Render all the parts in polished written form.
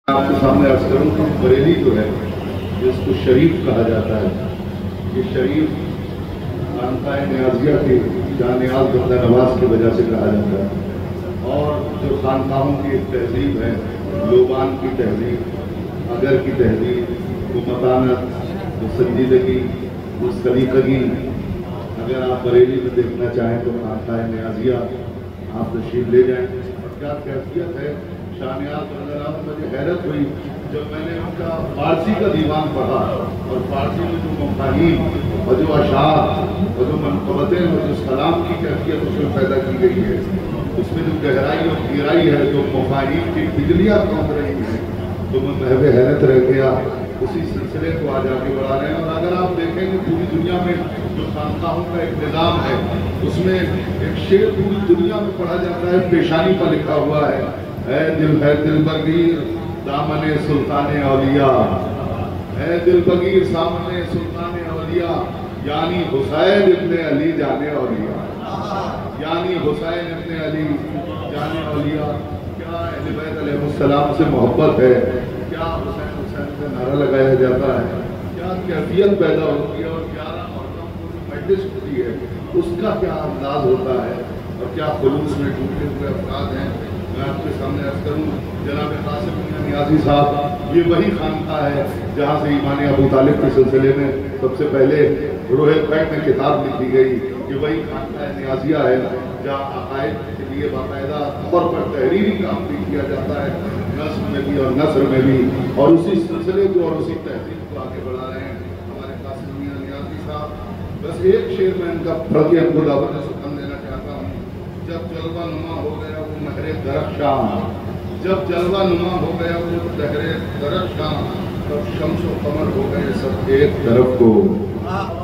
آپ کے سامنے عرض کروں کہ بریلی جو ہے جس کو شریف کہا جاتا ہے، یہ شریف خانقاہ نیازیہ کی جہاں نیاز بندہ نواز کی وجہ سے کہا جاتا ہے، اور جو خانقاہوں کی ایک تہذیب ہے، لوبان کی تہذیب، اگر کی تہذیب، وہ متانت، وہ سنجیدگی، وہ سلیقگی، اگر آپ بریلی میں دیکھنا چاہیں تو خانقاہ نیازیہ آپ تشریف لے جائیں۔ اور کیا کیفیت ہے شاہ نیاز رضی اللہ عنہ، مجھے حیرت ہوئی جب میں نے ان کا فارسی کا دیوان پڑھا، اور فارسی میں جو مفاہیم اور جو اشعار اور جو منقبتیں اور جو سلام کی کیفیت اس میں پیدا کی گئی ہے، اس میں جو گہرائی اور گہرائی ہے، جو مفاہیم کی بجلیاں کھونک رہی ہیں، تو میں محو حیرت رہ گیا۔ اسی سلسلے کو آج آگے بڑھا رہے ہیں۔ اور اگر آپ دیکھیں کہ پوری دنیا میں جو خانقاہوں کا ایک نظام ہے، اس میں ایک شعر پوری دنیا میں پڑھا جاتا ہے، پیشانی پر لکھا ہوا ہے، اے دل بگیر دامن سلطان اولیاء، اے دل بگیر سامنے سلطان اولیاء، یعنی حسین ابن علی جانے اولیاء، یعنی حسین ابن علی جانے اولیاء۔ کیا اہل بیت علیہ السلام سے محبت ہے، کیا حسین حسین سے نعرہ لگایا جاتا ہے، کیا کیفیت پیدا ہوتی ہے، اور 11 مردوں کو جو مجلس ہوتی ہے اس کا کیا انداز ہوتا ہے، اور کیا خلوص میں ٹوٹے ہوئے افراد ہیں۔ میں آپ کے سامنے عرض کروں، جناب قاسم میاں نیازی صاحب، یہ وہی خانقاہ ہے جہاں سے ایمان ابو طالب کے سلسلے میں سب سے پہلے روح القلب میں کتاب لکھی گئی۔ یہ وہی خانقاہ نیازیہ ہے جہاں عقائد کے لیے باقاعدہ طور پر تحریری کام بھی کیا جاتا ہے، نظم میں بھی اور نثر میں بھی، اور اسی سلسلے کو اور اسی تہذیب کو آگے بڑھا رہے ہیں ہمارے قاسم میاں نیازی صاحب۔ بس ایک شعر میں ان کا پڑھ کے ان کو دعوت سخن دینا چاہتا ہوں۔ جب جلوہ نما ہو گیا وہ مہر درخشاں، جب جلوہ نما ہو گیا وہ مہر درخشاں، تب شمس و قمر ہو گئے سب ایک طرف کو،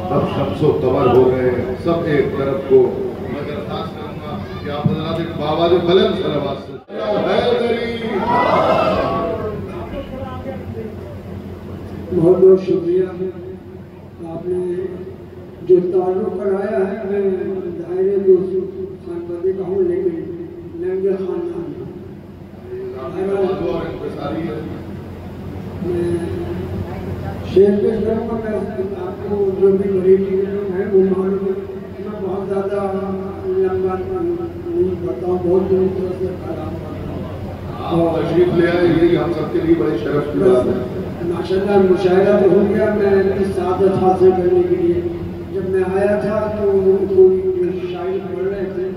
تب شمس و قمر ہو گئے سب ایک طرف کو۔ میں درخواست کروں گا کہ آپ حضرات ایک بآواز بلند صلوات سے بہت بہت شکریہ۔ آپ نے جو تعلق کرایا ہے، میں دائرے کو خانقاہی کا ہوں، لیکن لنگ خاندان میں شیخ پیش کروں گا۔ میں آپ کو جو بھی بریلی کے لوگ ہیں وہ معلوم ہے، میں بہت زیادہ لمبا نہیں پڑھتا ہوں، بہت دور طرح سے کلام پڑھتا ہوں۔ آپ تشریف لے آئے، یہی ہم سب کے لیے بڑے شرف کی بات ہے۔ ماشاءاللہ مشاہدہ تو ہو گیا۔ میں اپنی سعادت حاصل کرنے کے لیے جب میں آیا تھا تو کوئی شاعر پڑھ رہے تھے،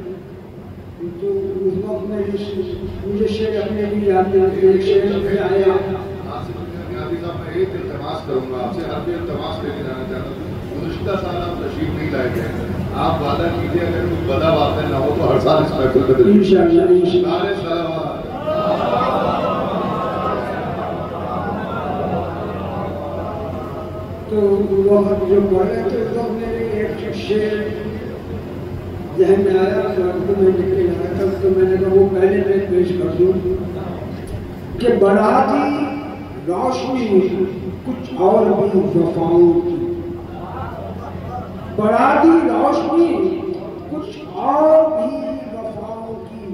تو اس وقت میں مجھے شعر اپنے بھی یاد نہیں آتے، ایک شعر میں آیا۔ میں ایک التماس کروں گا آپ سے، آپ التماس لے کے جانا چاہتا ہوں۔ گزشتہ سال آپ تشریف نہیں لائے گئے، آپ وعدہ کیجیے اگر کوئی بدا واقع نہ ہو تو ہر سال اس محفل میں انشاءاللہ۔ تو وہ جو پڑھ رہے تھے تو میرے ایک شعر ذہن میں آیا، تو میں لکھ کے لایا تھا، تو میں نے کہا وہ پہلے میں پیش کر دوں کہ بڑھا دی روشنی کچھ اور بھی وفاؤں کی، بڑھا دی روشنی کچھ اور بھی وفاؤں کی،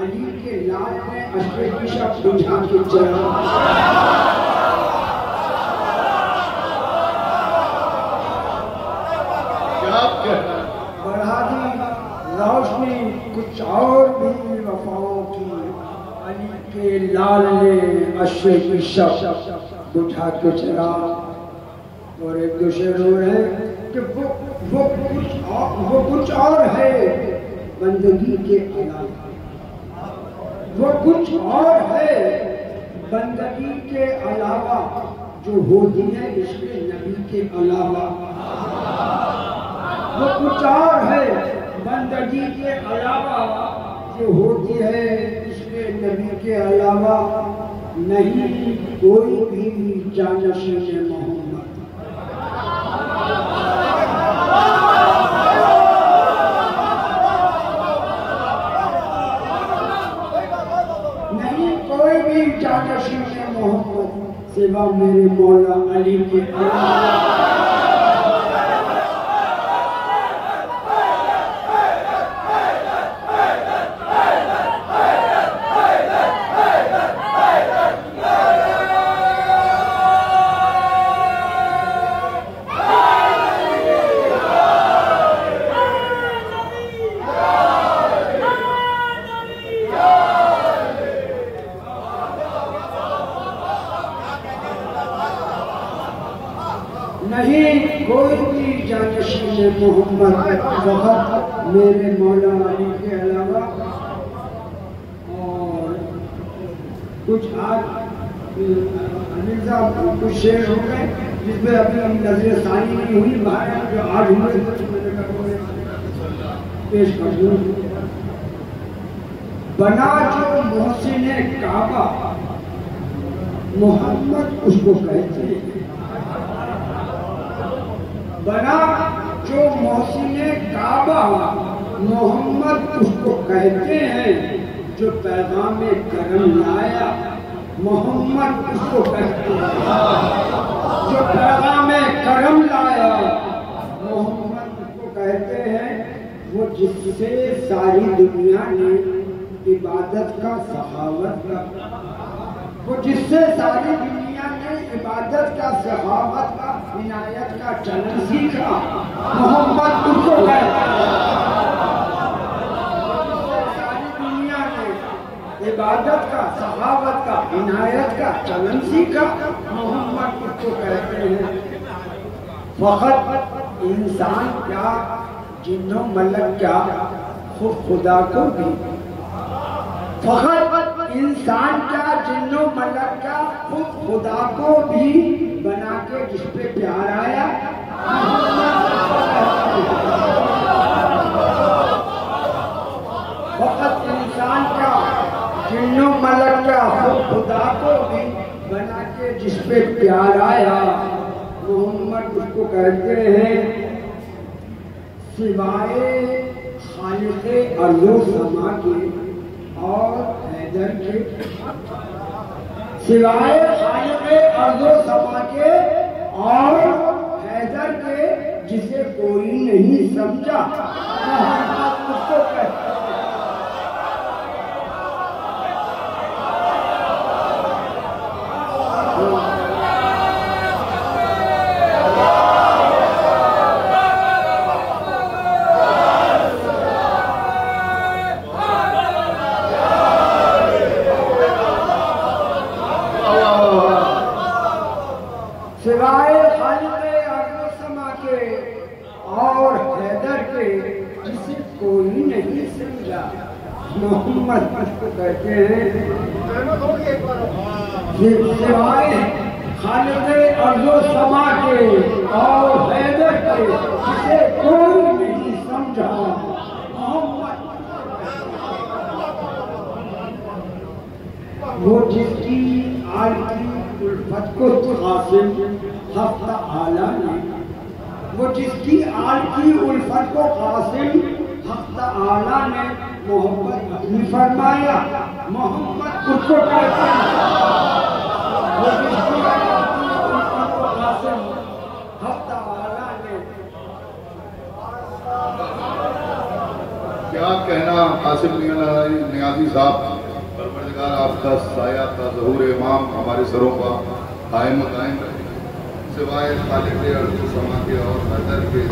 علی کے لال میں اشرے کی شب بجھا کے چلا۔ بڑھا دی روشنی کچھ اور بھی وفاؤں کی، علی کے لال نے عشرے کی شب بجھا کے چلا۔ اور ایک دو شعر اور ہیں کہ وہ کچھ اور ہے بندگی کے علاوہ، وہ کچھ اور ہے بندگی کے علاوہ، جو ہوتی ہے عشق نبی کے علاوہ۔ وہ کچھ اور ہے بندگی کے علاوہ، جو ہوتی ہے عشق نبی کے علاوہ، نہیں کوئی بھی جانشین محمد۔ نہیں کوئی بھی جانشین محمد سوا میرے مولا علی کے علاوہ۔ نہیں کوئی بھی جانشین محمد فقط میرے مولا علی کے علاوہ. اور کچھ آج انیل صاحب کچھ شعر ہو گئے جس میں ابھی نظر ثانی نہیں ہوئی، باہر جو آج ہوئے پیش کر دوں. بنا جو محسن کعبہ محمد اس کو کہتے ہیں. بنا جو محسن کعبہ محمد اس کو کہتے ہیں. جو پیغام کرم لایا محمد اس کو کہتے ہیں. جو پیغام کرم لایا محمد اس کو کہتے ہیں. وہ جس سے ساری دنیا نے عبادت کا سخاوت کا، وہ جس سے ساری دنیا نے عبادت کا سخاوت کا عنایت کا چلن سیکھا محمد اس کو کہتے ہیں. ساری دنیا نے عبادت کا سخاوت کا عنایت کا چلن سیکھا محمد اس کو کہتے ہیں. فقط انسان کیا جن و ملک کیا خود خدا کو بھی، فقط انسان کیا جن و ملک کا خود خدا کو بھی بنا کے جس پہ پیار آیا. فقط انسان کا جن و ملک کا خود خدا کو بھی بنا کے جس پہ پیار آیا محمد اس کو کہتے ہیں. سوائے خالق ارض و سما کے اور حیدر کے، سوائے خالق ارض و سما کے اور حیدر کے جسے کوئی نہیں سمجھا محمد اس کو کہتے ہیں. سوائے خالق ارض و سما کے اور حیدر کے جسے کوئی نہیں سمجھا محمد اس کو کہتے ہیں. سوائے خالق ارض و سما کے اور حیدر کے جسے کوئی نہیں سمجھا محمد. وہ جس کی آل کی الفت کو قاسم ہفتہ اعلیٰ نے، وہ جس کی آل کی الفت کو قاسم ہفتہ اعلیٰ نے محبت اپنی فرمایا محمد اس کو کہتے ہیں. وہ جس کی آل کی الفت کو قاسم ہفتہ اعلیٰ نے. کیا کہنا قاسم نیازی صاحب، پروردگار آپ کا سایہ کا ظہور امام ہمارے سروں کا قائم و دائم رہے. سوائے خالق ارض و سما کے اور حیدر کے